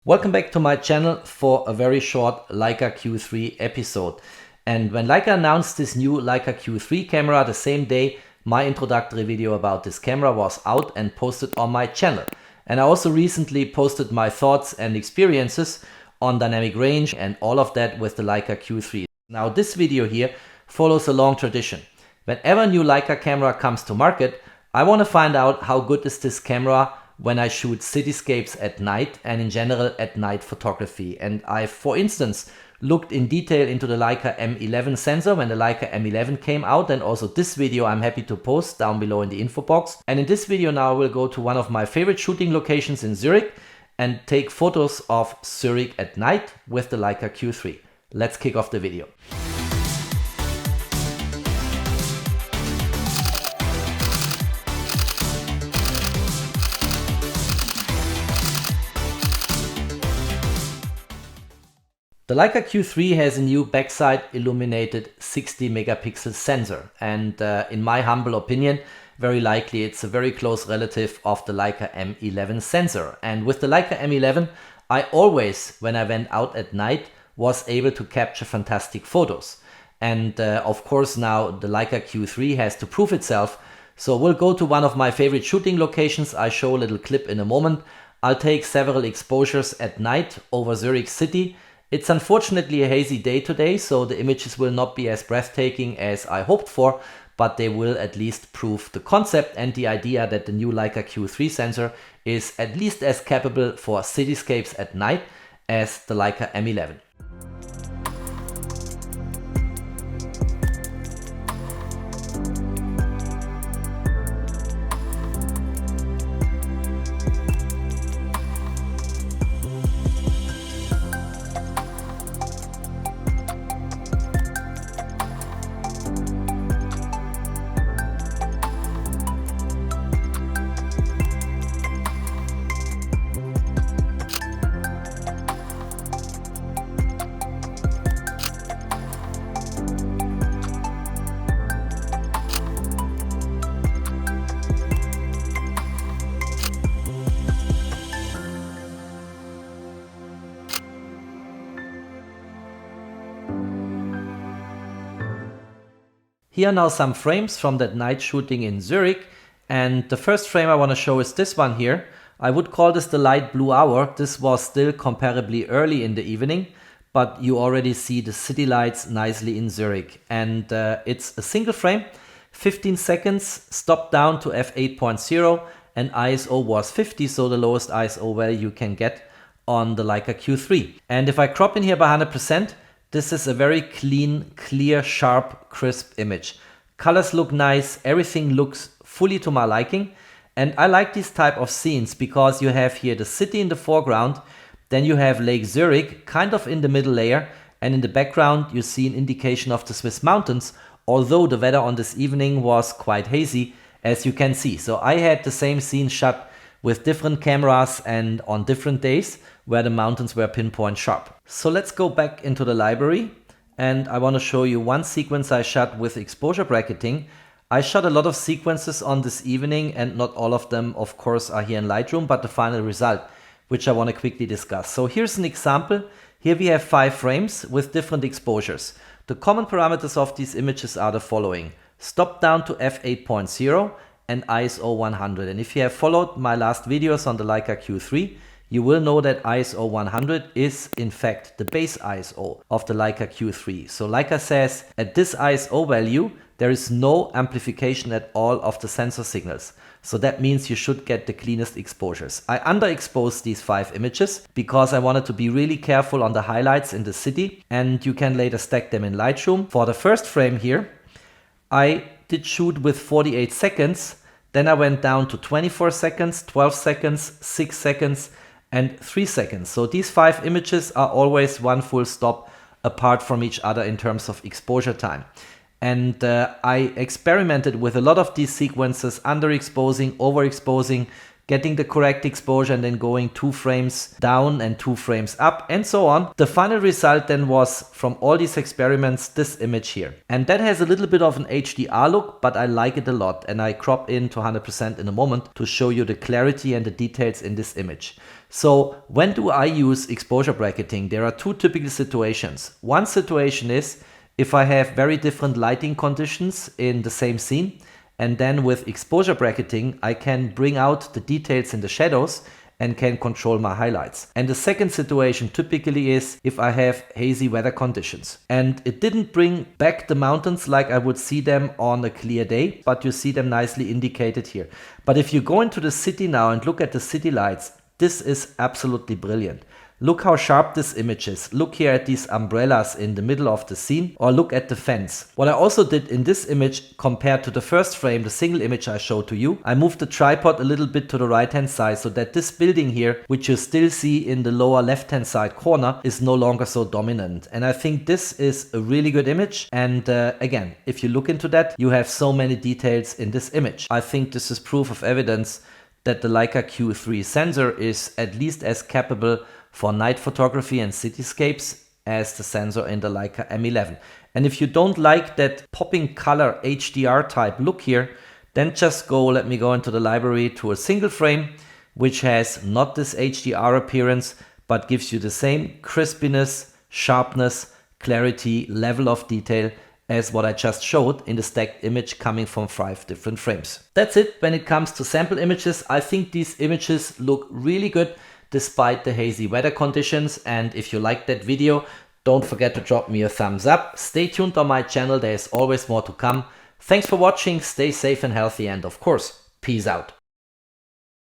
Welcome back to my channel for a very short Leica Q3 episode. And when Leica announced this new Leica Q3 camera, the same day my introductory video about this camera was out and posted on my channel. And I also recently posted my thoughts and experiences on dynamic range and all of that with the Leica Q3. Now this video here follows a long tradition. Whenever a new Leica camera comes to market, I want to find out how good is this camera when I shoot cityscapes at night and in general at night photography. And I, for instance, looked in detail into the Leica M11 sensor when the Leica M11 came out, and also this video I'm happy to post down below in the info box. And in this video now I will go to one of my favorite shooting locations in Zurich and take photos of Zurich at night with the Leica Q3. Let's kick off the video. The Leica Q3 has a new backside illuminated 60 megapixel sensor, and in my humble opinion, very likely it's a very close relative of the Leica M11 sensor. And with the Leica M11, I always, when I went out at night, was able to capture fantastic photos. And of course now the Leica Q3 has to prove itself. So we'll go to one of my favorite shooting locations. I show a little clip in a moment. I'll take several exposures at night over Zurich city. It's unfortunately a hazy day today, so the images will not be as breathtaking as I hoped for, but they will at least prove the concept and the idea that the new Leica Q3 sensor is at least as capable for cityscapes at night as the Leica M11. Here are now some frames from that night shooting in Zurich, and the first frame I want to show is this one here. I would call this the light blue hour. This was still comparably early in the evening, but you already see the city lights nicely in Zurich. And it's a single frame, 15 seconds, stopped down to f8.0, and ISO was 50, so the lowest ISO value you can get on the Leica Q3. And if I crop in here by 100%, this is a very clean, clear, sharp, crisp image. Colors look nice, everything looks fully to my liking. And I like these type of scenes because you have here the city in the foreground, then you have Lake Zurich kind of in the middle layer, and in the background you see an indication of the Swiss mountains, although the weather on this evening was quite hazy, as you can see. So I had the same scene shot with different cameras and on different days where the mountains were pinpoint sharp. So let's go back into the library, and I want to show you one sequence I shot with exposure bracketing. I shot a lot of sequences on this evening, and not all of them of course are here in Lightroom, but the final result, which I want to quickly discuss. So here's an example. Here we have 5 frames with different exposures. The common parameters of these images are the following: stop down to f8.0 and ISO 100. And if you have followed my last videos on the Leica Q3, you will know that ISO 100 is in fact the base ISO of the Leica Q3. So Leica says at this ISO value there is no amplification at all of the sensor signals. So that means you should get the cleanest exposures. I underexposed these 5 images because I wanted to be really careful on the highlights in the city, and you can later stack them in Lightroom. For the first frame here, I did shoot with 48 seconds, then I went down to 24 seconds, 12 seconds, 6 seconds, and 3 seconds. So these 5 images are always one full stop apart from each other in terms of exposure time. And I experimented with a lot of these sequences, underexposing, overexposing, getting the correct exposure and then going 2 frames down and 2 frames up and so on. The final result then was, from all these experiments, this image here. And that has a little bit of an HDR look, but I like it a lot, and I crop in to 100% in a moment to show you the clarity and the details in this image. So when do I use exposure bracketing? There are 2 typical situations. One situation is if I have very different lighting conditions in the same scene, and then with exposure bracketing, I can bring out the details in the shadows and can control my highlights. And the second situation typically is if I have hazy weather conditions. And it didn't bring back the mountains like I would see them on a clear day, but you see them nicely indicated here. But if you go into the city now and look at the city lights, this is absolutely brilliant. Look how sharp this image is. Look here at these umbrellas in the middle of the scene, or look at the fence. What I also did in this image compared to the first frame, the single image I showed to you, I moved the tripod a little bit to the right hand side so that this building here, which you still see in the lower left hand side corner, is no longer so dominant. And I think this is a really good image. And again, if you look into that, you have so many details in this image. I think this is proof of evidence that the Leica Q3 sensor is at least as capable for night photography and cityscapes as the sensor in the Leica M11. And if you don't like that popping color HDR type look here, then just let me go into the library to a single frame, which has not this HDR appearance, but gives you the same crispiness, sharpness, clarity, level of detail as what I just showed in the stacked image coming from 5 different frames. That's it when it comes to sample images. I think these images look really good despite the hazy weather conditions. And if you liked that video, don't forget to drop me a thumbs up. Stay tuned on my channel, there's always more to come. Thanks for watching, stay safe and healthy, and of course, peace out.